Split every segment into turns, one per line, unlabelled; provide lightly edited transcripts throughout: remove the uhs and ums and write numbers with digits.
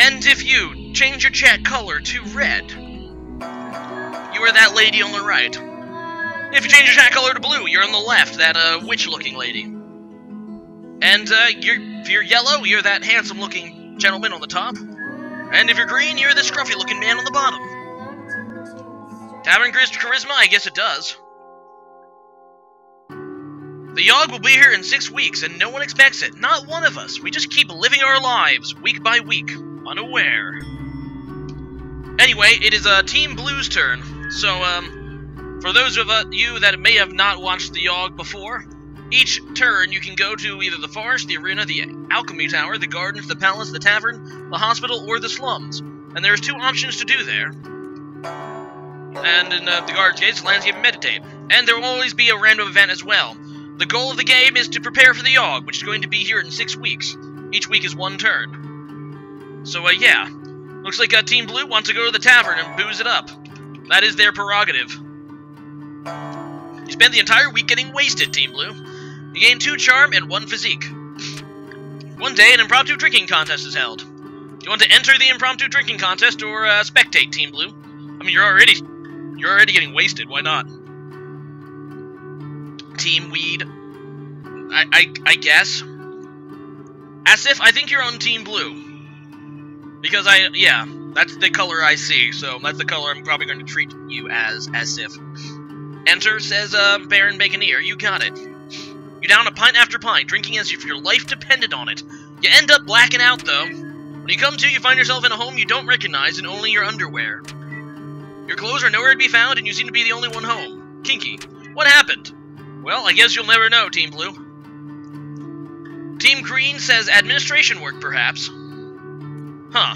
And if you change your chat color to red, you are that lady on the right. If you change your chat color to blue, you're on the left, that witch-looking lady. And if you're yellow, you're that handsome-looking gentleman on the top. And if you're green, you're the scruffy-looking man on the bottom. Tavern Charisma? I guess it does. The Yawhg will be here in 6 weeks, and no one expects it. Not one of us. We just keep living our lives, week by week, unaware. Anyway, it is Team Blue's turn. So, for those of you that may have not watched the Yawhg before, each turn you can go to either the forest, the arena, the alchemy tower, the gardens, the palace, the tavern, the hospital, or the slums. And there's 2 options to do there. And in the guard's gates, landscape, and meditate. And there will always be a random event as well. The goal of the game is to prepare for the Yawhg, which is going to be here in 6 weeks. Each week is 1 turn. So, yeah. Looks like Team Blue wants to go to the tavern and booze it up. That is their prerogative. You spend the entire week getting wasted, Team Blue. You gain 2 charm and 1 physique. One day, an impromptu drinking contest is held. Do you want to enter the impromptu drinking contest or spectate, Team Blue? I mean, you're already getting wasted. Why not? Team Weed. I guess. Asif, I think you're on Team Blue. Because yeah, that's the color I see, so that's the color I'm probably going to treat you as Asif. Enter, says Baron Baconeer. You got it. You down a pint after pint, drinking as if your life depended on it. You end up blacking out, though. When you come to, you find yourself in a home you don't recognize and only your underwear. Your clothes are nowhere to be found, and you seem to be the only one home. Kinky. What happened? Well, I guess you'll never know, Team Blue. Team Green says administration work, perhaps. Huh.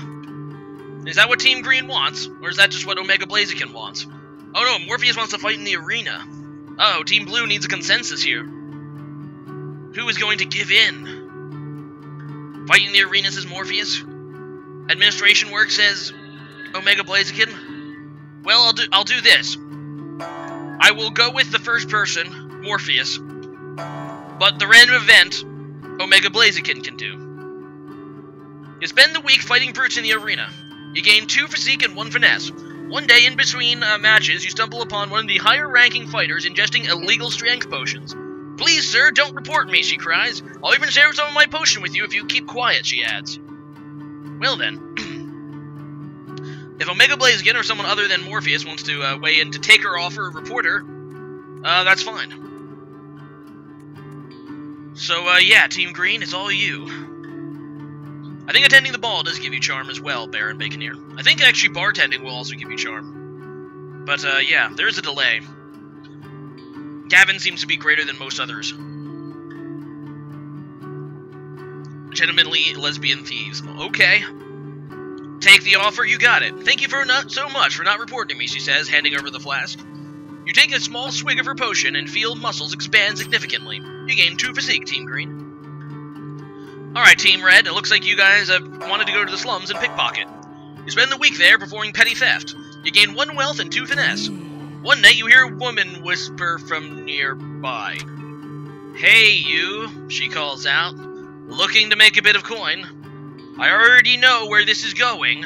Is that what Team Green wants? Or is that just what Omega Blaziken wants? Oh no, Morpheus wants to fight in the arena. Oh, Team Blue needs a consensus here. Who is going to give in? Fighting the arena says Morpheus. Administration work says Omega Blaziken. Well, I'll do this. I will go with the first person, Morpheus. But the random event, Omega Blaziken can do. You spend the week fighting brutes in the arena. You gain 2 physique and 1 finesse. One day in between matches, you stumble upon one of the higher-ranking fighters ingesting illegal strength potions. Please, sir, don't report me, she cries. I'll even share some of my potion with you if you keep quiet, she adds. Well then. If Omega Blaziken or someone other than Morpheus wants to weigh in to take her off or report her, that's fine. So, yeah, Team Green, it's all you. I think attending the ball does give you charm as well, Baron Baconeer. I think actually bartending will also give you charm. But, yeah, there is a delay. Gavin seems to be greater than most others. Gentlemanly lesbian thieves. Okay. Take the offer, you got it. Thank you so much for not reporting me, she says, handing over the flask. You take a small swig of her potion and feel muscles expand significantly. You gain 2 physique, Team Green. Alright, Team Red, it looks like you guys wanted to go to the slums and pickpocket. You spend the week there performing petty theft. You gain 1 wealth and 2 finesse. One night you hear a woman whisper from nearby. Hey, you, she calls out, looking to make a bit of coin. I already know where this is going.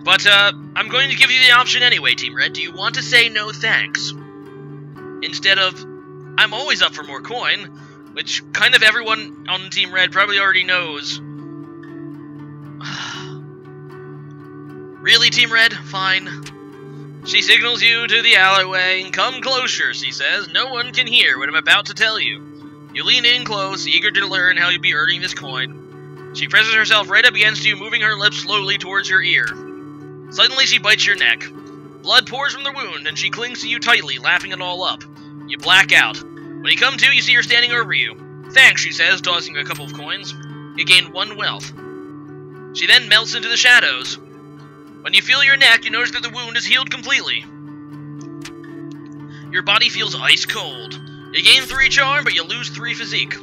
But, I'm going to give you the option anyway, Team Red. Do you want to say no thanks? Instead of, I'm always up for more coin, which kind of everyone on Team Red probably already knows. Really, Team Red? Fine. She signals you to the alleyway. Come closer, she says. No one can hear what I'm about to tell you. You lean in close, eager to learn how you'll be earning this coin. She presses herself right up against you, moving her lips slowly towards your ear. Suddenly she bites your neck. Blood pours from the wound, and she clings to you tightly, laughing it all up. You black out. When you come to, you see her standing over you. Thanks, she says, tossing you a couple of coins. You gain 1 wealth. She then melts into the shadows. When you feel your neck, you notice that the wound is healed completely. Your body feels ice cold. You gain 3 charm, but you lose 3 physique.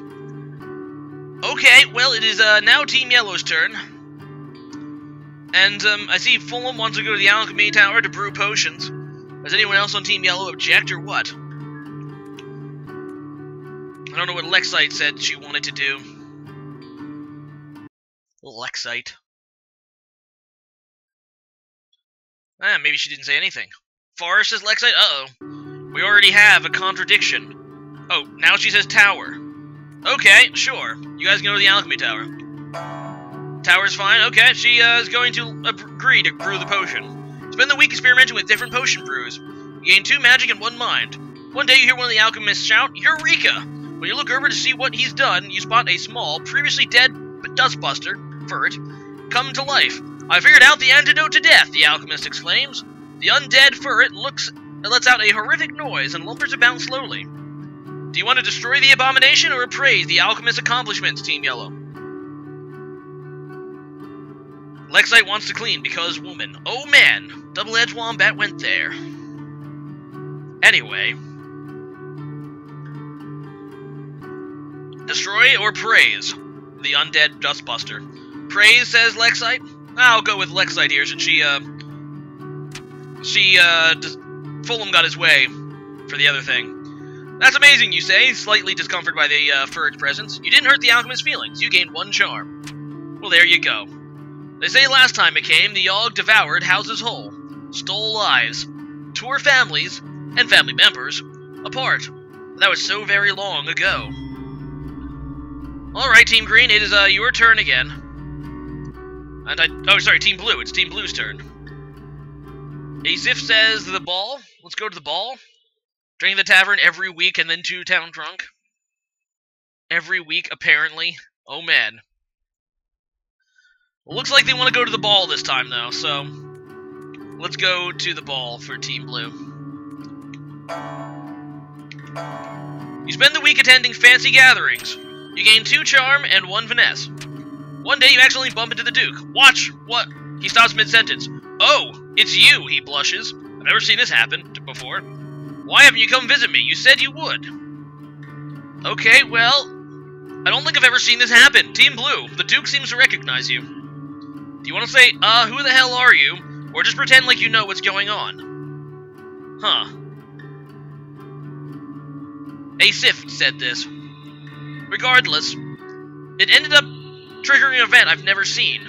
Okay, well, it is now Team Yellow's turn. And, I see Fulham wants to go to the Alchemy Tower to brew potions. Does anyone else on Team Yellow object, or what? I don't know what Lexite said she wanted to do. Lexite. Maybe she didn't say anything. Forest, says Lexite? Uh-oh. We already have a contradiction. Oh, now she says tower. Okay, sure. You guys can go to the alchemy tower. Tower's fine, okay. She is going to agree to brew the potion. Spend the week experimenting with different potion brews. You gain 2 magic and 1 mind. One day you hear one of the alchemists shout, Eureka! When you look over to see what he's done, you spot a small, previously dead dustbuster, ferret, come to life. I figured out the antidote to death, the alchemist exclaims. The undead ferret lets out a horrific noise and lumbers about slowly. Do you want to destroy the abomination or praise the alchemist's accomplishments, Team Yellow? Lexite wants to clean because woman. Oh man, double-edged wombat went there. Anyway. Destroy or praise the undead dustbuster? Praise, says Lexite. I'll go with Lexite here since Fulham got his way for the other thing. That's amazing, you say, slightly discomforted by the ferret's presence. You didn't hurt the alchemist's feelings. You gained 1 charm. Well, there you go. They say last time it came, the Yawhg devoured houses whole, stole lives, tore families, and family members apart. That was so very long ago. Alright, Team Green, it is your turn again. And oh, sorry, Team Blue. It's Team Blue's turn. Azif says the ball. Let's go to the ball. Drinking the tavern every week and then 2 town drunk. Every week, apparently. Oh, man. Well, looks like they want to go to the ball this time, though, so let's go to the ball for Team Blue. You spend the week attending fancy gatherings. You gain 2 charm and 1 finesse. One day you accidentally bump into the Duke. Watch! What? He stops mid-sentence. Oh, it's you, he blushes. I've never seen this happen before. Why haven't you come visit me? You said you would. Okay, well, I don't think I've ever seen this happen. Team Blue, the Duke seems to recognize you. Do you want to say, who the hell are you? Or just pretend like you know what's going on? Huh. Asif said this. Regardless, it ended up triggering an event I've never seen.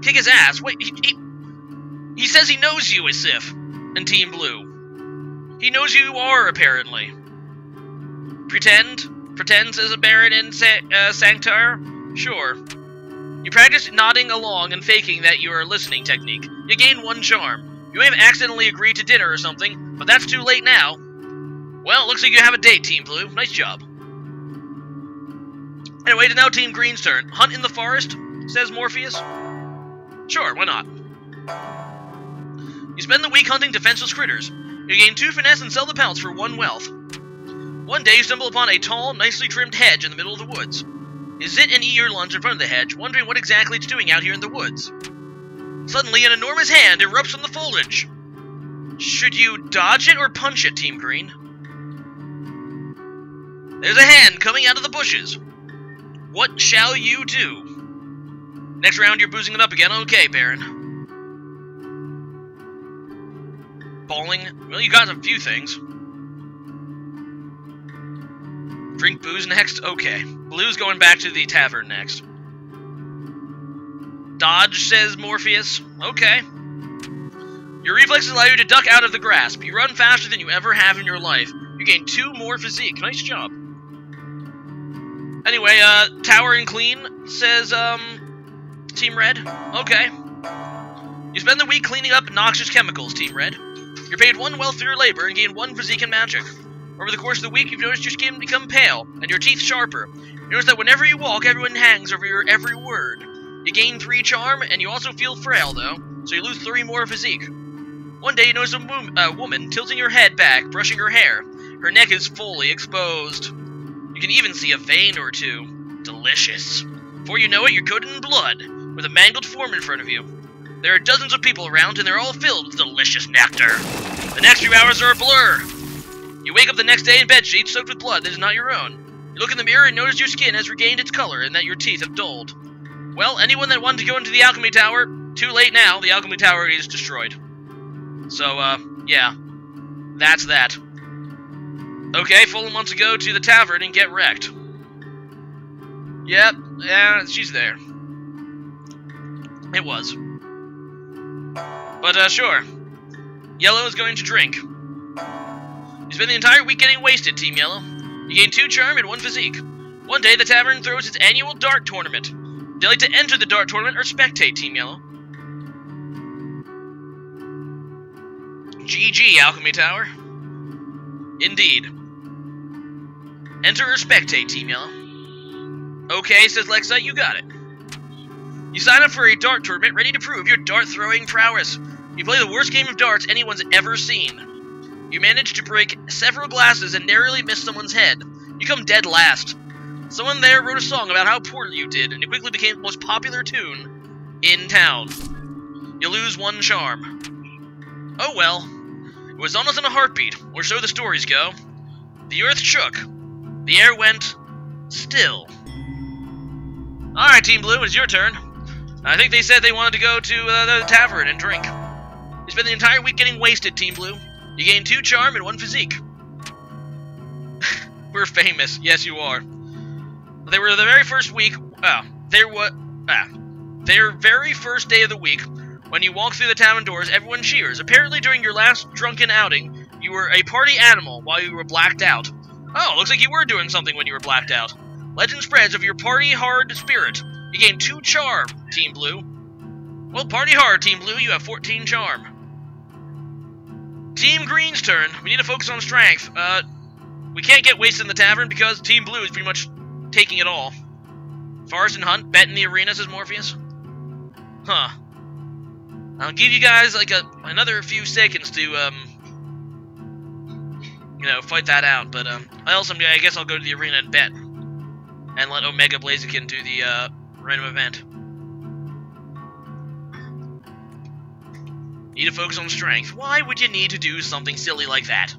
Kick his ass. Wait, he says he knows you, Asif, and Team Blue. He knows who you are, apparently. Pretend, says a Baron in Sanctar? Sure. You practice nodding along and faking that you are a listening technique. You gain 1 charm. You may have accidentally agreed to dinner or something, but that's too late now. Well, it looks like you have a date, Team Blue. Nice job. Anyway, it's now Team Green's turn. Hunt in the forest, says Morpheus. Sure, why not? You spend the week hunting defenseless critters. You gain 2 finesse and sell the pelts for 1 wealth. One day you stumble upon a tall, nicely trimmed hedge in the middle of the woods. You sit and eat your lunch in front of the hedge, wondering what exactly it's doing out here in the woods. Suddenly, an enormous hand erupts from the foliage. Should you dodge it or punch it, Team Green? There's a hand coming out of the bushes. What shall you do? Next round, you're boozing it up again. Okay, Baron. Bowling. Well, you got a few things. Drink booze next? Okay. Blue's going back to the tavern next. Dodge, says Morpheus. Okay. Your reflexes allow you to duck out of the grasp. You run faster than you ever have in your life. You gain 2 more physique. Nice job. Anyway, Tower and Clean, says, Team Red. Okay. You spend the week cleaning up noxious chemicals, Team Red. You're paid 1 wealth for your labor and gain 1 physique and magic. Over the course of the week, you've noticed your skin become pale, and your teeth sharper. You notice that whenever you walk, everyone hangs over your every word. You gain 3 charm, and you also feel frail, though, so you lose 3 more physique. One day, you notice a woman tilting her head back, brushing her hair. Her neck is fully exposed. You can even see a vein or 2. Delicious. Before you know it, you're coated in blood, with a mangled form in front of you. There are dozens of people around, and they're all filled with delicious nectar. The next few hours are a blur. You wake up the next day in bedsheets soaked with blood that is not your own. You look in the mirror and notice your skin has regained its color and that your teeth have dulled. Well, anyone that wanted to go into the alchemy tower, too late now. The alchemy tower is destroyed. So, yeah. That's that. Okay, Fulham wants to go to the tavern and get wrecked. Yep, yeah, she's there. It was. But, sure. Yellow is going to drink. You spend the entire week getting wasted, Team Yellow. You gain 2 charm and 1 physique. One day, the tavern throws its annual dart tournament. Would you like to enter the dart tournament or spectate, Team Yellow? GG, Alchemy Tower. Indeed. Enter or spectate, Team Yellow. Okay, says Lexite, you got it. You sign up for a dart tournament ready to prove your dart-throwing prowess. You play the worst game of darts anyone's ever seen. You manage to break several glasses and narrowly miss someone's head. You come dead last. Someone there wrote a song about how poorly you did, and it quickly became the most popular tune in town. You lose 1 charm. Oh well. It was almost in a heartbeat, or so the stories go. The earth shook. The air went still. Alright, Team Blue, it's your turn. I think they said they wanted to go to the tavern and drink. You spend the entire week getting wasted, Team Blue. You gain 2 charm and 1 physique. We're famous. Yes, you are. They were the very first week. Their very first day of the week. When you walk through the tavern doors, everyone cheers. Apparently, during your last drunken outing, you were a party animal while you were blacked out. Oh, looks like you were doing something when you were blacked out. Legend spreads of your party-hard spirit. You gain 2 charm, Team Blue. Well, party hard, Team Blue. You have 14 charm. Team Green's turn. We need to focus on strength. We can't get wasted in the tavern because Team Blue is pretty much taking it all. Forest and Hunt, bet in the arena, says Morpheus. Huh. I'll give you guys, like, another few seconds to, fight that out, but, I guess I'll go to the arena and bet. And let Omega Blaziken do the, random event. Need to focus on strength. Why would you need to do something silly like that?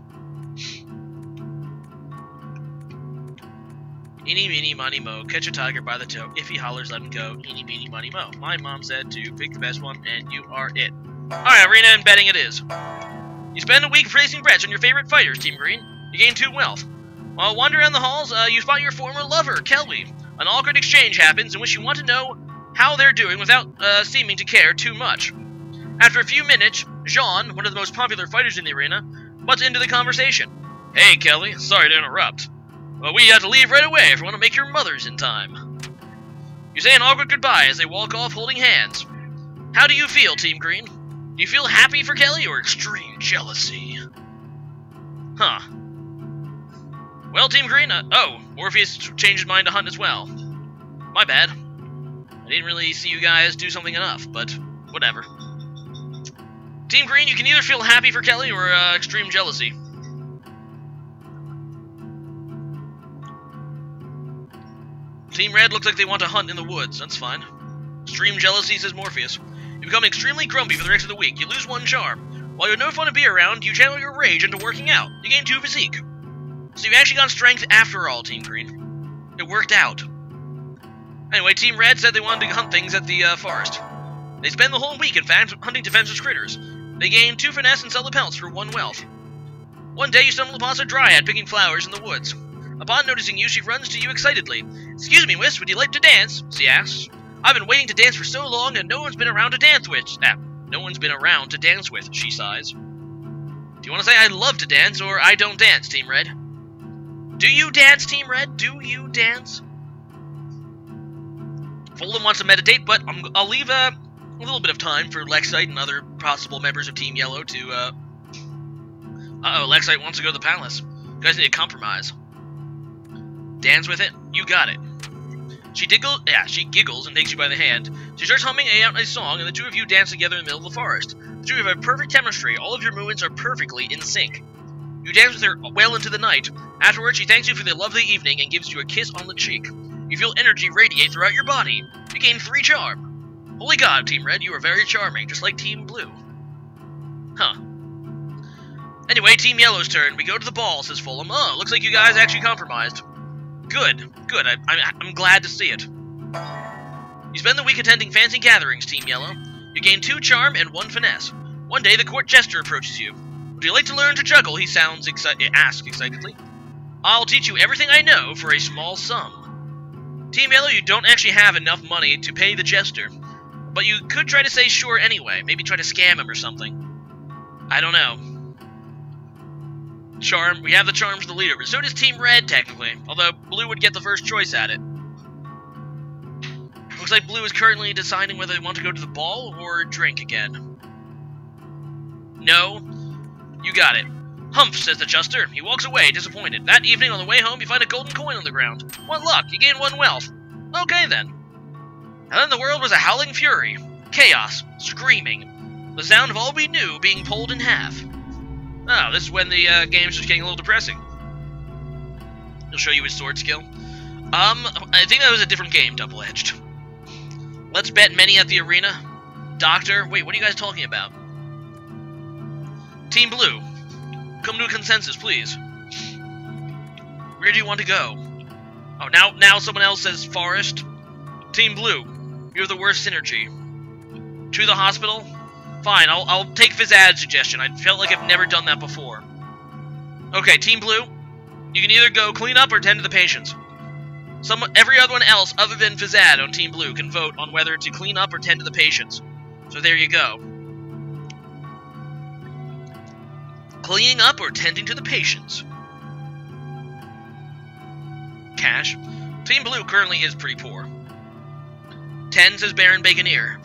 Eeny, meeny, miny, mo. Catch a tiger by the toe. If he hollers, let him go. Eeny, meeny, miny, mo. My mom said to pick the best one, and you are it. Alright, arena and betting it is. You spend a week placing bets on your favorite fighters, Team Green. You gain 2 wealth. While wandering around the halls, you spot your former lover, Kelby. An awkward exchange happens in which you want to know how they're doing without seeming to care too much. After a few minutes, Jean, one of the most popular fighters in the arena, butts into the conversation. Hey, Kelly, sorry to interrupt. Well, we have to leave right away if we want to make your mothers in time. You say an awkward goodbye as they walk off holding hands. How do you feel, Team Green? Do you feel happy for Kelly or extreme jealousy? Huh. Well, Team Green, Morpheus changed his mind to Hunt as well. My bad. I didn't really see you guys do something enough, but whatever. Team Green, you can either feel happy for Kelly or extreme jealousy. Team Red looks like they want to hunt in the woods. That's fine. Extreme jealousy, says Morpheus. You become extremely grumpy for the rest of the week. You lose 1 charm. While you're no fun to be around, you channel your rage into working out. You gain 2 physique. So you've actually got strength after all, Team Green. It worked out. Anyway, Team Red said they wanted to hunt things at the forest. They spend the whole week, in fact, hunting defenseless critters. They gain 2 finesse and sell the pelts for 1 wealth. One day you stumble upon a dryad picking flowers in the woods. Upon noticing you, she runs to you excitedly. Excuse me, miss, would you like to dance? She asks. I've been waiting to dance for so long, and no one's been around to dance with. No one's been around to dance with, she sighs. Do you want to say I love to dance, or I don't dance, Team Red? Do you dance, Team Red? Do you dance? Fulham wants to meditate, but I'll leave a little bit of time for Lexite and other possible members of Team Yellow to, Uh-oh, Lexite wants to go to the palace. You guys need to compromise. Dance with it? You got it. She giggles and takes you by the hand. She starts humming out a song, and the 2 of you dance together in the middle of the forest. The 2 of you have perfect chemistry. All of your movements are perfectly in sync. You dance with her well into the night. Afterwards, she thanks you for the lovely evening and gives you a kiss on the cheek. You feel energy radiate throughout your body. You gain 3 charm. Holy God, Team Red, you are very charming, just like Team Blue. Huh. Anyway, Team Yellow's turn. We go to the ball, says Fulham. Oh, looks like you guys actually compromised. Good. I'm glad to see it. You spend the week attending fancy gatherings, Team Yellow. You gain 2 charm and 1 finesse. One day, the court jester approaches you. Would you like to learn to juggle? He asks excitedly. I'll teach you everything I know for a small sum. Team Yellow, you don't actually have enough money to pay the jester, but you could try to say sure anyway. Maybe try to scam him or something. I don't know. Charm. We have the charm for the leader, but so does Team Red, technically. Although, Blue would get the first choice at it. Looks like Blue is currently deciding whether they want to go to the ball or drink again. No. You got it. Humph, says the Chuster. He walks away, disappointed. That evening, on the way home, you find a golden coin on the ground. What luck, you gain 1 wealth. Okay, then. And then the world was a howling fury. Chaos. Screaming. The sound of all we knew being pulled in half. Oh, this is when the game's just getting a little depressing. He'll show you his sword skill. I think that was a different game, double-edged. Let's bet many at the arena. Doctor, wait, what are you guys talking about? Team Blue. Come to a consensus, please. Where do you want to go? Oh, now someone else says forest. Team Blue, you're the worst synergy. To the hospital? Fine, I'll take Fizzad's suggestion. I felt like I've never done that before. Okay, Team Blue, you can either go clean up or tend to the patients. Every other one else other than Fizzad on Team Blue can vote on whether to clean up or tend to the patients. So there you go. Cleaning up or tending to the patients. Cash. Team Blue currently is pretty poor. 10 says Baron Baconeer.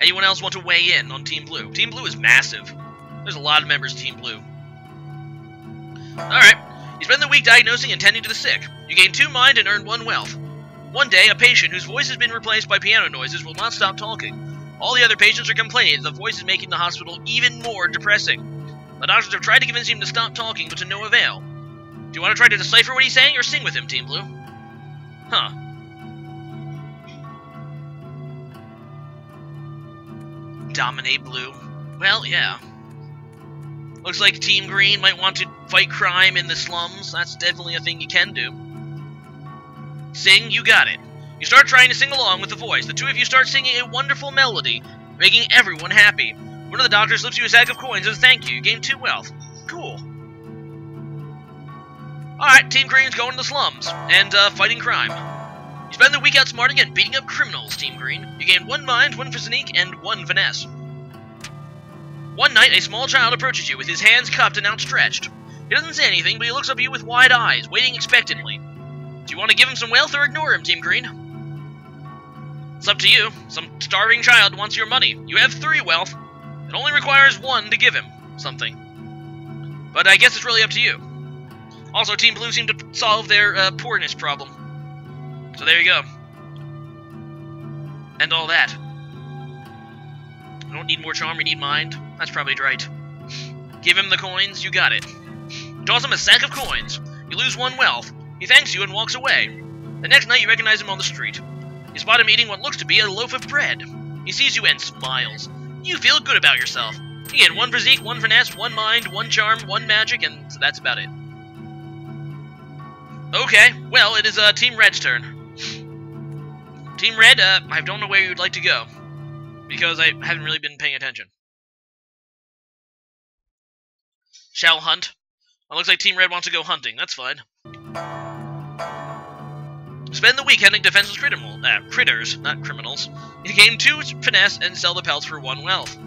Anyone else want to weigh in on Team Blue? Team Blue is massive. There's a lot of members of Team Blue. Alright. You spend the week diagnosing and tending to the sick. You gain 2 mind and earn 1 wealth. One day, a patient whose voice has been replaced by piano noises will not stop talking. All the other patients are complaining that the voice is making the hospital even more depressing. The doctors have tried to convince him to stop talking, but to no avail. Do you want to try to decipher what he's saying, or sing with him, Team Blue? Huh. Dominate Blue. Well, yeah. Looks like Team Green might want to fight crime in the slums. That's definitely a thing you can do. Sing, you got it. You start trying to sing along with the voice. The two of you start singing a wonderful melody, making everyone happy. One of the doctors slips you a sack of coins as a thank you. You gain 2 wealth. Cool. Alright, Team Green's going to the slums, and fighting crime. You spend the week outsmarting and beating up criminals, Team Green. You gain 1 mind, 1 physique, and 1 finesse. One night, a small child approaches you with his hands cupped and outstretched. He doesn't say anything, but he looks up at you with wide eyes, waiting expectantly. Do you want to give him some wealth or ignore him, Team Green? It's up to you. Some starving child wants your money. You have 3 wealth. It only requires 1 to give him something. But I guess it's really up to you. Also, Team Blue seemed to solve their poorness problem. So there you go. And all that. We don't need more charm, we need mind. That's probably right. Give him the coins, you got it. Toss him a sack of coins. You lose 1 wealth. He thanks you and walks away. The next night you recognize him on the street. You spot him eating what looks to be a loaf of bread. He sees you and smiles. You feel good about yourself. You get 1 physique, 1 finesse, 1 mind, 1 charm, 1 magic, and so that's about it. Okay, well, it is Team Red's turn. Team Red, I don't know where you'd like to go, because I haven't really been paying attention. Shall hunt? It looks like Team Red wants to go hunting. That's fine. Spend the week hunting defenseless critters, not criminals. You gain 2 finesse and sell the pelts for 1 wealth.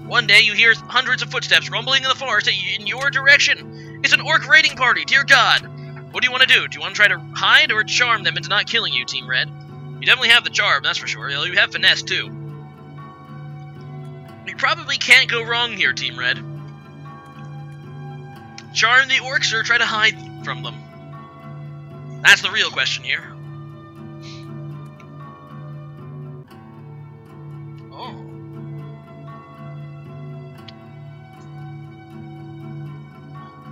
One day you hear hundreds of footsteps rumbling in the forest in your direction. It's an orc raiding party, dear God! What do you want to do? Do you want to try to hide or charm them into not killing you, Team Red? You definitely have the charm, that's for sure. You have finesse, too. You probably can't go wrong here, Team Red. Charm the orcs or try to hide from them? That's the real question here. Oh.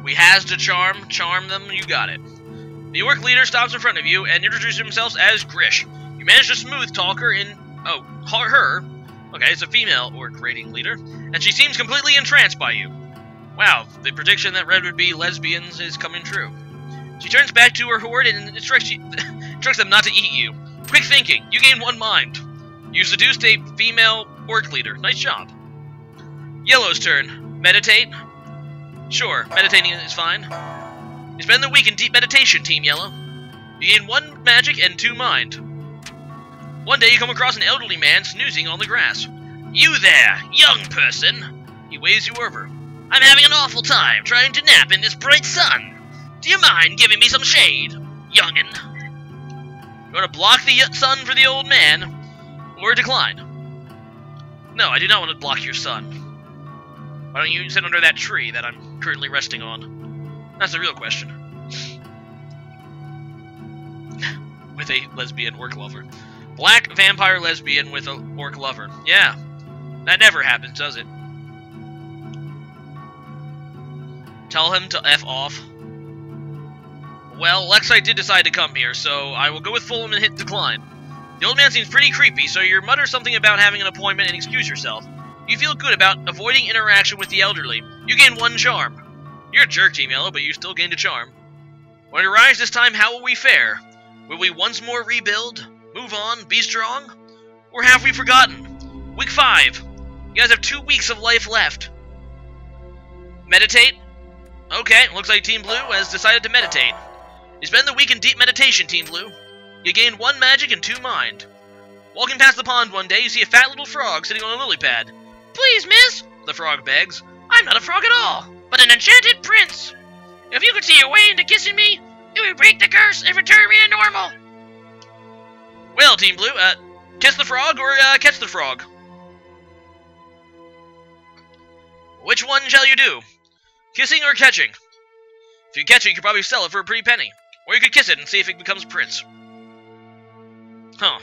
We has to charm them, you got it. The orc leader stops in front of you and introduces himself as Grish. You manage to smooth talk her in... Oh, her. Okay, it's a female orc raiding leader, and she seems completely entranced by you. Wow, the prediction that Red would be lesbians is coming true. She turns back to her horde and instructs them not to eat you. Quick thinking, you gain 1 mind. You seduced a female orc leader. Nice job. Yellow's turn. Meditate? Sure, meditating is fine. You spend the week in deep meditation, Team Yellow. You gain 1 magic and 2 mind. One day you come across an elderly man snoozing on the grass. You there, young person! He waves you over. I'm having an awful time trying to nap in this bright sun. Do you mind giving me some shade, youngin'? You want to block the sun for the old man, or decline? No, I do not want to block your sun. Why don't you sit under that tree that I'm currently resting on? That's the real question. With a lesbian orc lover. Black vampire lesbian with a orc lover. Yeah. That never happens, does it? Tell him to F off. Well, Lexite did decide to come here, so I will go with Fulham and hit decline. The old man seems pretty creepy, so you mutter something about having an appointment and excuse yourself. You feel good about avoiding interaction with the elderly. You gain 1 charm. You're a jerk, Team Yellow, but you still gained a charm. When it arrives this time, how will we fare? Will we once more rebuild? Move on? Be strong? Or have we forgotten? Week 5. You guys have 2 weeks of life left. Meditate? Okay, looks like Team Blue has decided to meditate. You spend the week in deep meditation, Team Blue. You gain 1 magic and 2 mind. Walking past the pond one day, you see a fat little frog sitting on a lily pad. Please, miss, the frog begs. I'm not a frog at all, but an enchanted prince. If you could see your way into kissing me, it would break the curse and return me to normal. Well, Team Blue, kiss the frog or catch the frog? Which one shall you do? Kissing or catching? If you catch it, you could probably sell it for a pretty penny. Or you could kiss it and see if it becomes prince. Huh.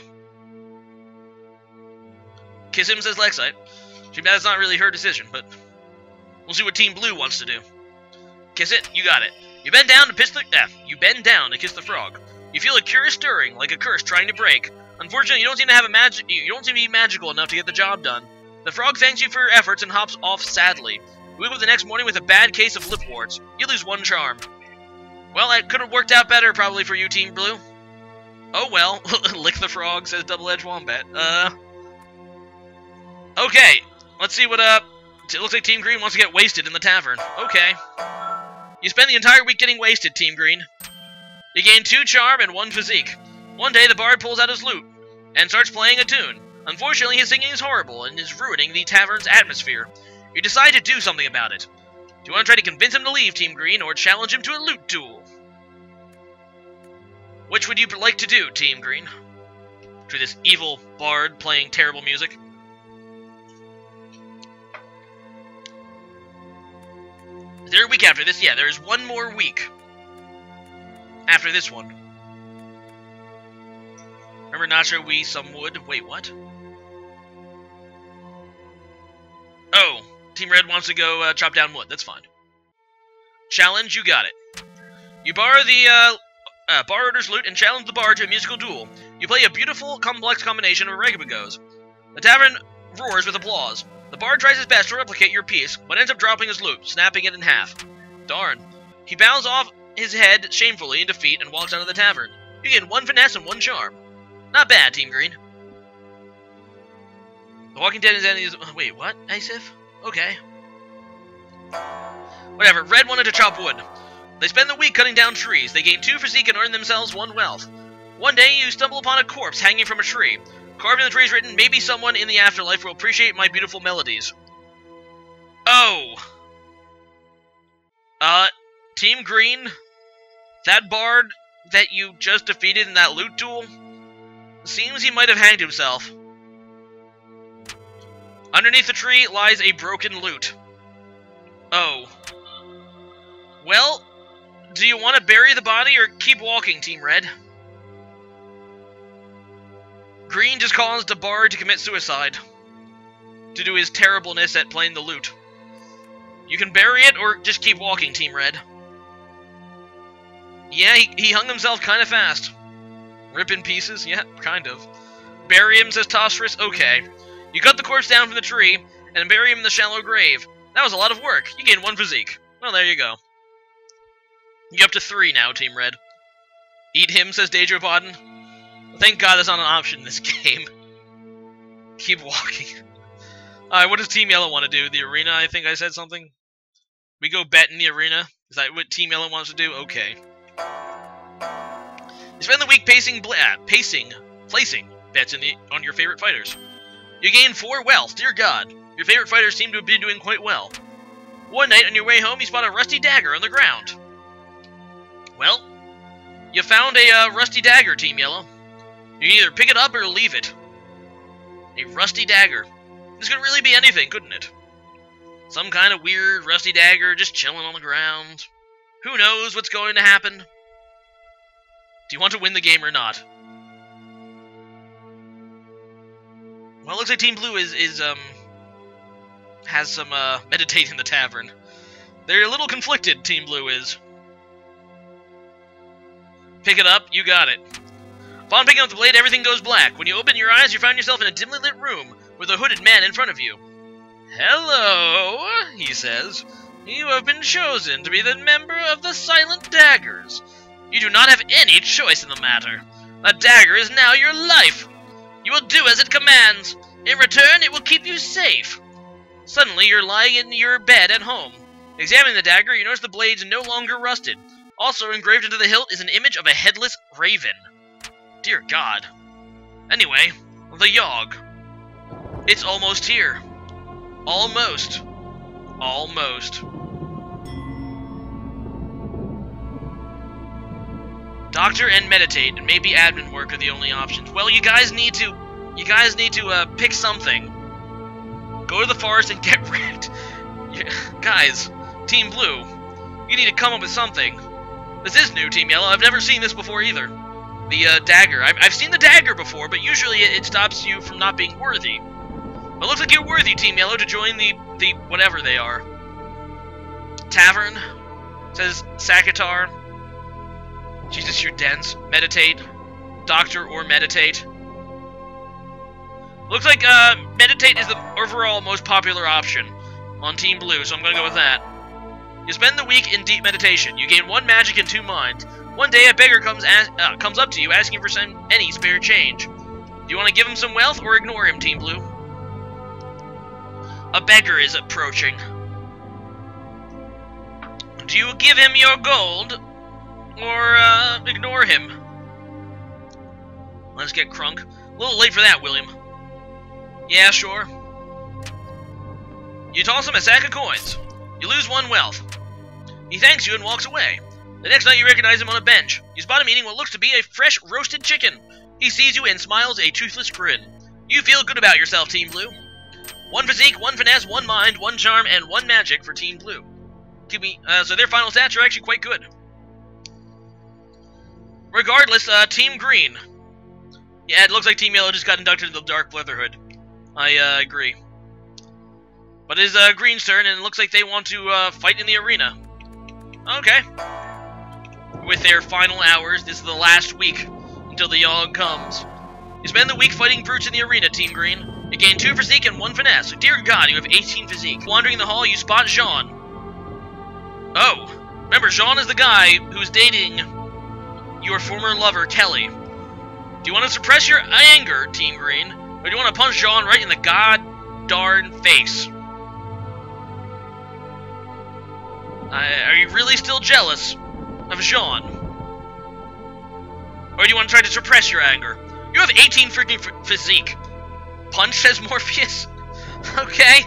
Kiss him, says Lexite. Too bad it's not really her decision, but we'll see what Team Blue wants to do. Kiss it, you got it. You bend down to kiss the frog. You feel a curious stirring, like a curse trying to break. Unfortunately, you don't seem to be magical enough to get the job done. The frog thanks you for your efforts and hops off sadly. You wake up the next morning with a bad case of lip warts. You lose 1 charm. Well, that could have worked out better, probably, for you, Team Blue. Oh well, lick the frog, says Double-Edged Wombat. Okay, let's see what, it looks like Team Green wants to get wasted in the tavern. Okay. You spend the entire week getting wasted, Team Green. You gain 2 charm and 1 physique. One day, the bard pulls out his lute and starts playing a tune. Unfortunately, his singing is horrible and is ruining the tavern's atmosphere. You decide to do something about it. Do you want to try to convince him to leave, Team Green, or challenge him to a lute duel? Which would you like to do, Team Green? To this evil bard playing terrible music? Is there a week after this? Yeah, there is 1 more week. After this one. Remember Nacho, we some wood? Wait, what? Oh, Team Red wants to go chop down wood. That's fine. Challenge, you got it. You borrow the borrower's lute and challenge the bard to a musical duel. You play a beautiful, complex combination of regabagos. The tavern roars with applause. The bard tries his best to replicate your piece, but ends up dropping his lute, snapping it in half. Darn. He bows off his head shamefully in defeat and walks out of the tavern. You get 1 finesse and 1 charm. Not bad, Team Green. The Walking Dead is... Wait, what? Asif? Okay. Whatever, Red wanted to chop wood. They spend the week cutting down trees. They gain 2 physique and earn themselves 1 wealth. One day, you stumble upon a corpse hanging from a tree. Carved in the tree is written, maybe someone in the afterlife will appreciate my beautiful melodies. Oh! Team Green? That bard that you just defeated in that loot duel? Seems he might have hanged himself. Underneath the tree lies a broken lute. Oh. Well, do you want to bury the body or keep walking, Team Red? Green just caused the bard to commit suicide due to his terribleness at playing the lute. You can bury it or just keep walking, Team Red. Yeah, he hung himself kind of fast. Rip in pieces? Yeah, kind of. Bury him, says Tosfris? Okay. You cut the corpse down from the tree and bury him in the shallow grave. That was a lot of work. You gain 1 physique. Well, there you go. You're up to 3 now, Team Red. Eat him, says Dejopodden. Thank God that's not an option in this game. Keep walking. Alright, what does Team Yellow want to do? The arena, I think I said something. We go bet in the arena? Is that what Team Yellow wants to do? Okay. You spend the week placing bets on your favorite fighters. You gain 4 wealth, dear God. Your favorite fighters seem to have been doing quite well. One night on your way home, you spot a rusty dagger on the ground. Well, you found a rusty dagger, Team Yellow. You can either pick it up or leave it. A rusty dagger. This could really be anything, couldn't it? Some kind of weird rusty dagger just chilling on the ground. Who knows what's going to happen? Do you want to win the game or not? Well, it looks like Team Blue has some meditate in the tavern. They're a little conflicted, Team Blue is. Pick it up, you got it. Upon picking up the blade, everything goes black. When you open your eyes, you find yourself in a dimly lit room with a hooded man in front of you. Hello, he says. You have been chosen to be the member of the Silent Daggers. You do not have any choice in the matter. A dagger is now your life. You will do as it commands. In return, it will keep you safe. Suddenly, you're lying in your bed at home. Examining the dagger, you notice the blade's no longer rusted. Also engraved into the hilt is an image of a headless raven. Dear God. Anyway, the Yawhg. It's almost here. Almost. Almost. Doctor and meditate, and maybe admin work are the only options. Well, you guys need to pick something. Go to the forest and get wrecked. Guys, Team Blue, you need to come up with something. This is new, Team Yellow. I've never seen this before either. The dagger. I've seen the dagger before, but usually it stops you from not being worthy. But it looks like you're worthy, Team Yellow, to join the whatever they are. Tavern, says Sakatar. Jesus, you're dense. Meditate. Doctor or meditate. Looks like meditate is the overall most popular option on Team Blue, so I'm going to go with that. You spend the week in deep meditation. You gain 1 magic and 2 minds. One day a beggar comes up to you asking for any spare change. Do you want to give him some wealth or ignore him, Team Blue? A beggar is approaching. Do you give him your gold or ignore him? Let's get crunk. A little late for that, William. Yeah, sure. You toss him a sack of coins. You lose 1 wealth. He thanks you and walks away. The next night you recognize him on a bench. You spot him eating what looks to be a fresh roasted chicken. He sees you and smiles a toothless grin. You feel good about yourself, Team Blue. 1 physique, 1 finesse, 1 mind, 1 charm, and 1 magic for Team Blue. So their final stats are actually quite good. Regardless, Team Green. Yeah, it looks like Team Yellow just got inducted into the Dark Brotherhood. I agree. But it is Green's turn, and it looks like they want to fight in the arena. Okay. With their final hours, this is the last week until the Yawhg comes. You spend the week fighting brutes in the arena, Team Green. You gain 2 physique and 1 finesse. So, dear God, you have 18 physique. Wandering the hall, you spot Jean. Oh, remember, Jean is the guy who's dating your former lover, Kelly. Do you want to suppress your anger, Team Green, or do you want to punch Jean right in the god-darn face? Are you really still jealous of Jean? Or do you want to try to suppress your anger? You have 18 freaking physique. Punch, says Morpheus. Okay.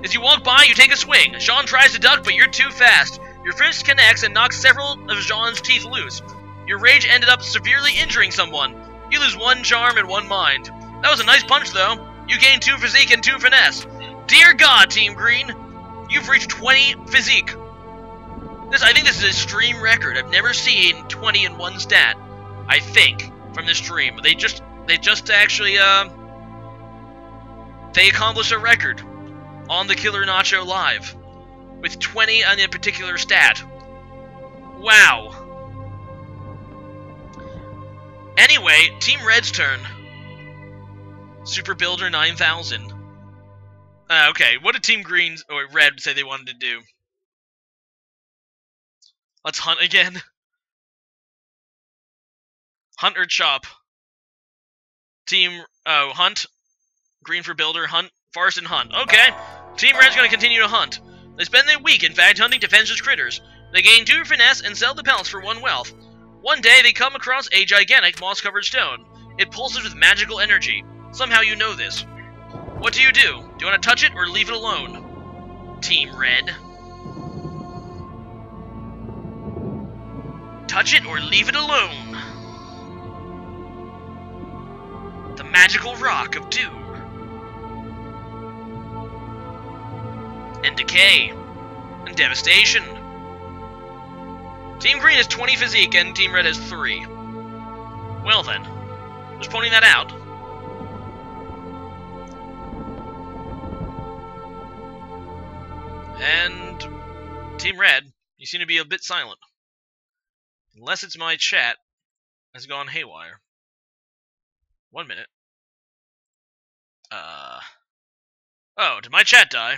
As you walk by, you take a swing. Jean tries to duck, but you're too fast. Your fist connects and knocks several of Jean's teeth loose. Your rage ended up severely injuring someone. You lose 1 charm and 1 mind. That was a nice punch, though. You gain 2 physique and 2 finesse. Dear God, Team Green, you've reached 20 physique. I think this is a stream record. I've never seen 20 in 1 stat. I think from this stream, they just actually they accomplished a record on TheKillerNacho Live with 20 on a particular stat. Wow. Anyway, Team Red's turn. Super Builder 9000. Okay, what did Team Green's or Red say they wanted to do? Let's hunt again. Hunt or chop. Team hunt. Green for builder, hunt, forest and hunt. Okay. Team Red's gonna continue to hunt. They spend their week, in fact, hunting defenseless critters. They gain 2 finesse and sell the pelts for 1 wealth. One day they come across a gigantic moss-covered stone. It pulses with magical energy. Somehow you know this. What do? Do you want to touch it or leave it alone? Team Red. Touch it or leave it alone. The magical rock of doom. And decay. And devastation. Team Green has 20 physique and Team Red has 3. Well then, just pointing that out. And Team Red, you seem to be a bit silent. Unless it's my chat has gone haywire. 1 minute. Oh, did my chat die?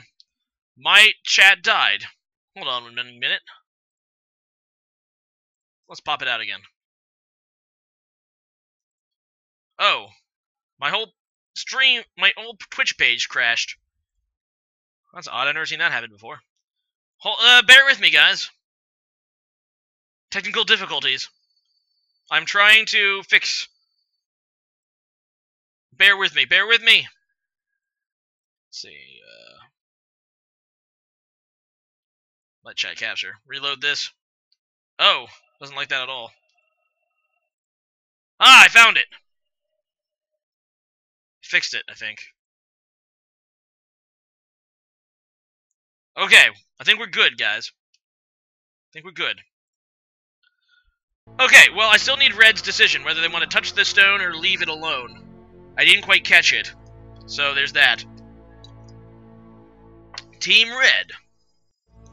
My chat died. Hold on 1 minute. Let's pop it out again. Oh, my whole stream, my old Twitch page crashed. That's odd, I've never seen that happen before. Bear with me, guys. Technical difficulties. I'm trying to fix. Bear with me, bear with me. Let's see, let chat capture. Reload this. Oh, doesn't like that at all. Ah, I found it! Fixed it, I think. Okay, I think we're good, guys. I think we're good. Okay, well, I still need Red's decision, whether they want to touch the stone or leave it alone. I didn't quite catch it, so there's that. Team Red.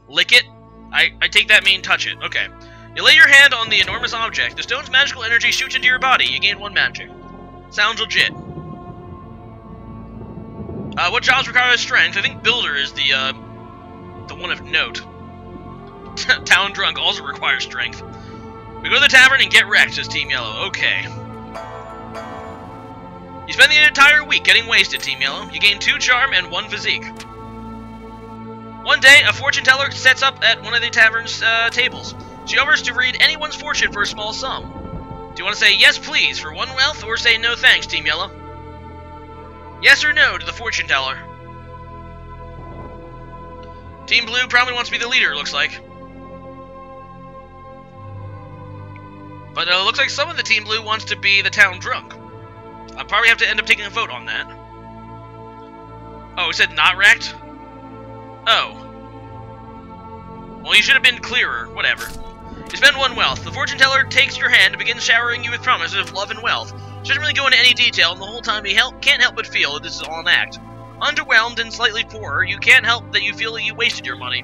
Lick it. I take that mean touch it. Okay. You lay your hand on the enormous object. The stone's magical energy shoots into your body. You gain 1 magic. Sounds legit. What jobs require strength? I think Builder is the one of note. Town Drunk also requires strength. We go to the tavern and get wrecked, says Team Yellow. Okay. You spend the entire week getting wasted, Team Yellow. You gain 2 charm and 1 physique. One day, a fortune teller sets up at one of the tavern's tables. She offers to read anyone's fortune for a small sum. Do you want to say yes, please, for 1 wealth, or say no thanks, Team Yellow? Yes or no to the fortune teller? Team Blue probably wants to be the leader, it looks like. But it looks like some of the Team Blue wants to be the town drunk. I'll probably have to end up taking a vote on that. Oh, it said not wrecked? Oh. Well, you should have been clearer. Whatever. You spend 1 wealth. The fortune teller takes your hand and begins showering you with promises of love and wealth. She doesn't really go into any detail, and the whole time you can't help but feel that this is all an act. Underwhelmed and slightly poorer, you can't help that you feel that you wasted your money.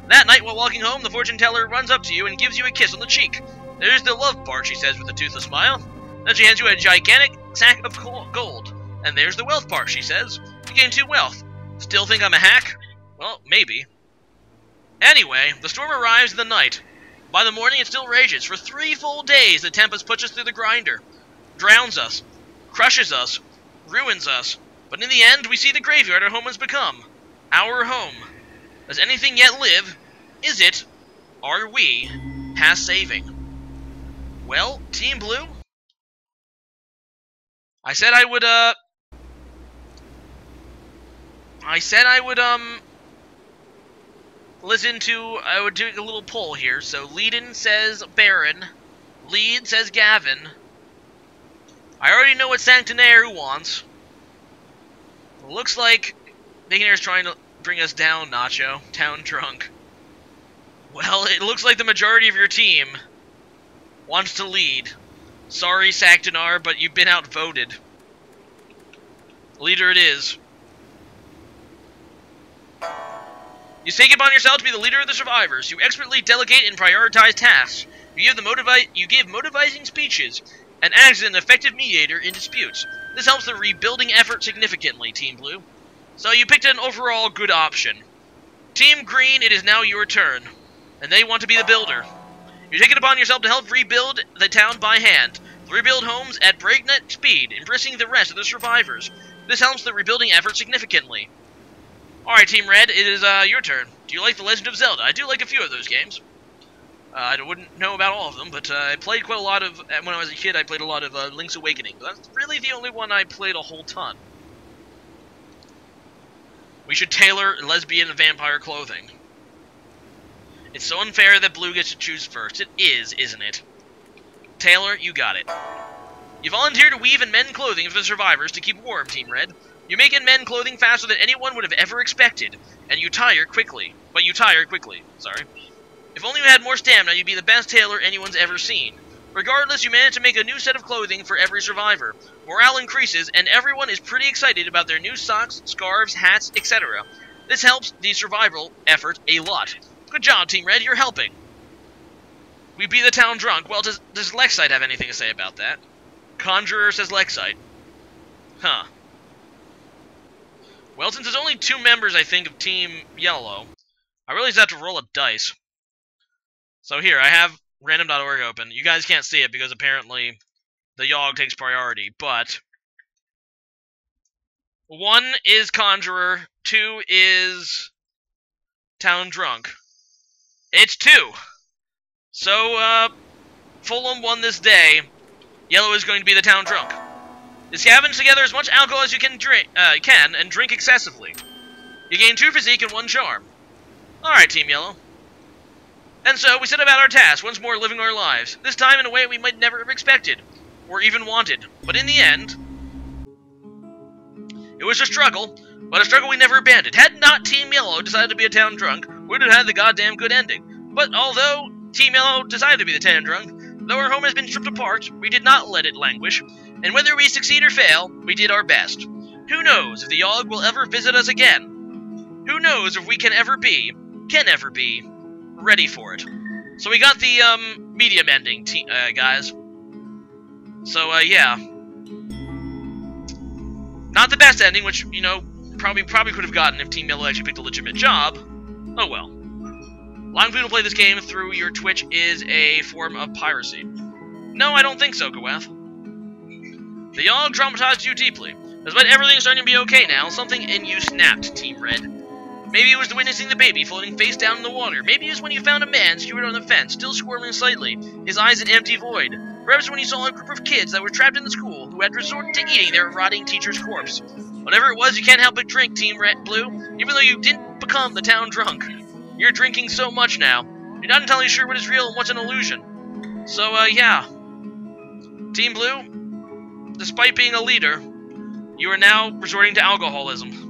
That night, while walking home, the fortune teller runs up to you and gives you a kiss on the cheek. There's the love part, she says with a toothless smile. Then she hands you a gigantic sack of gold. And there's the wealth part, she says. You gain 2 wealth. Still think I'm a hack? Well, maybe. Anyway, the storm arrives in the night. By the morning, it still rages. For 3 full days, the tempest pushes through the grinder. Drowns us. Crushes us. Ruins us. But in the end, we see the graveyard our home has become. Our home. Does anything yet live? Is it? Are we? Past saving. Well, Team Blue? I said I would I would do a little poll here. So, Leadin says Baron. Lead says Gavin. I already know what Sanctonaire wants. Looks like Sanctonaire's trying to bring us down, Nacho. Town drunk. Well, it looks like the majority of your team wants to lead. Sorry, Sanctonaire, but you've been outvoted. Leader it is. You take it upon yourself to be the leader of the survivors. You expertly delegate and prioritize tasks. You give motivating speeches and act as an effective mediator in disputes. This helps the rebuilding effort significantly, Team Blue. So you picked an overall good option. Team Green, it is now your turn. And they want to be the builder. You take it upon yourself to help rebuild the town by hand. Rebuild homes at breakneck speed, embracing the rest of the survivors. This helps the rebuilding effort significantly. Alright, Team Red, it is your turn. Do you like The Legend of Zelda? I do like a few of those games. I wouldn't know about all of them, but I played quite a lot of... When I was a kid, I played a lot of Link's Awakening. But that's really the only one I played a whole ton. We should tailor lesbian and vampire clothing. It's so unfair that Blue gets to choose first. It is, isn't it? Taylor, you got it. You volunteer to weave and mend clothing for the survivors to keep warm, Team Red. You make and mend clothing faster than anyone would have ever expected, and you tire quickly. Sorry. If only you had more stamina, you'd be the best tailor anyone's ever seen. Regardless, you manage to make a new set of clothing for every survivor. Morale increases, and everyone is pretty excited about their new socks, scarves, hats, etc. This helps the survival effort a lot. Good job, Team Red, you're helping. We beat the town drunk. Well, does Lexite have anything to say about that? Conjurer says Lexite. Huh. Well, since there's only 2 members, I think, of Team Yellow, I really just have to roll a dice. So here, I have random.org open. You guys can't see it because apparently the Yawhg takes priority, but 1 is Conjurer, 2 is Town Drunk. It's 2! So, Fulham won this day. Yellow is going to be the Town Drunk. Scavenge together as much alcohol as you can drink, and drink excessively. You gain 2 physique and 1 charm. Alright, Team Yellow. And so, we set about our task, once more living our lives. This time in a way we might never have expected, or even wanted. But in the end, it was a struggle, but a struggle we never abandoned. Had not Team Yellow decided to be a Town Drunk, we would have had the goddamn good ending. But although Team Yellow decided to be the Town Drunk, though our home has been stripped apart, we did not let it languish. And whether we succeed or fail, we did our best. Who knows if the Yawhg will ever visit us again? Who knows if we can ever be ready for it? So we got the, medium ending, guys. So, yeah. Not the best ending, which, you know, probably could have gotten if Team Yellow actually picked a legitimate job. Oh well. Allowing people to play this game through your Twitch is a form of piracy. No, I don't think so, Goeth. The Yawhg traumatized you deeply. Despite everything starting to be okay now, something in you snapped, Team Red. Maybe it was witnessing the baby floating face down in the water. Maybe it was when you found a man skewered on the fence, still squirming slightly, his eyes an empty void. Perhaps when you saw a group of kids that were trapped in the school who had resorted to eating their rotting teacher's corpse. Whatever it was, you can't help but drink, Team Red Blue, even though you didn't become the Town Drunk. You're drinking so much now. You're not entirely sure what is real and what's an illusion. So, yeah. Team Blue, despite being a leader, you are now resorting to alcoholism.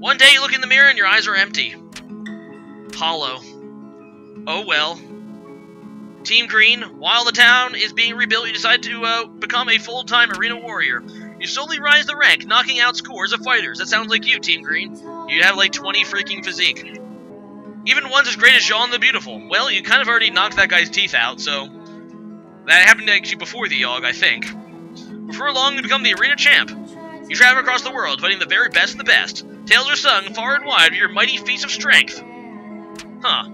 One day you look in the mirror and your eyes are empty. Hollow. Oh well. Team Green, while the town is being rebuilt, you decide to become a full-time arena warrior. You slowly rise the rank, knocking out scores of fighters. That sounds like you, Team Green. You have like 20 freaking physique. Even ones as great as Jean the Beautiful. Well, you kind of already knocked that guy's teeth out, so... That happened actually before the Yawhg, I think. Before long, you become the arena champ. You travel across the world, fighting the very best of the best. Tales are sung far and wide of your mighty feats of strength. Huh.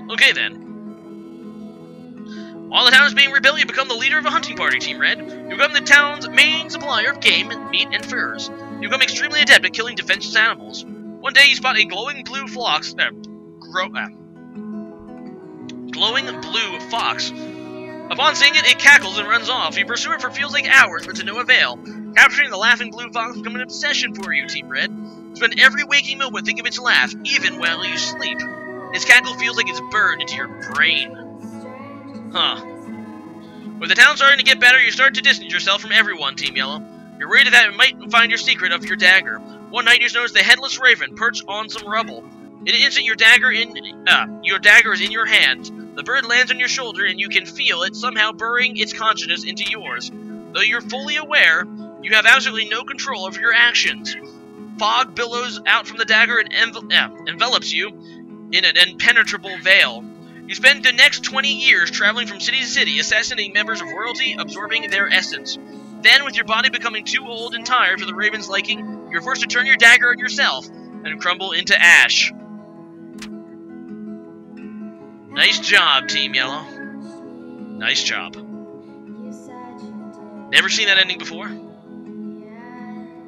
Okay then. While the town is being rebuilt, you become the leader of a hunting party, Team Red. You become the town's main supplier of game, meat, and furs. You become extremely adept at killing defenseless animals. One day you spot a glowing blue fox. Upon seeing it, it cackles and runs off. You pursue it for feels like hours, but to no avail. Capturing the laughing blue fox becomes an obsession for you, Team Red. Spend every waking moment thinking of its laugh, even while you sleep. Its cackle feels like it's burned into your brain. Huh. With the town starting to get better, you start to distance yourself from everyone, Team Yellow. You're worried that it might find your secret of your dagger. One night you notice the headless raven perched on some rubble. In an instant, your dagger is in your hand. The bird lands on your shoulder, and you can feel it somehow burying its consciousness into yours. Though you're fully aware, you have absolutely no control over your actions. Fog billows out from the dagger and envelops you in an impenetrable veil. You spend the next 20 years traveling from city to city, assassinating members of royalty, absorbing their essence. Then, with your body becoming too old and tired for the raven's liking, you're forced to turn your dagger on yourself and crumble into ash. Nice job, Team Yellow. Nice job. Never seen that ending before?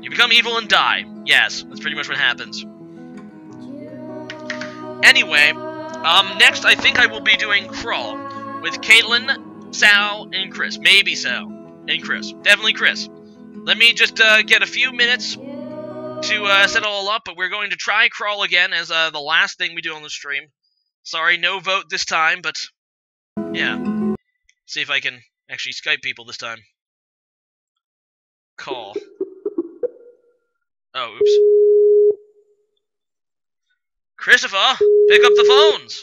You become evil and die. Yes, that's pretty much what happens. Anyway, next I think I will be doing Crawl with Caitlin, Sal, and Chris. Maybe Sal and Chris. Definitely Chris. Let me just get a few minutes to set it all up, but we're going to try crawl again as the last thing we do on the stream. Sorry, no vote this time, but yeah. See if I can actually Skype people this time. Call. Oh, oops. Christopher, pick up the phones!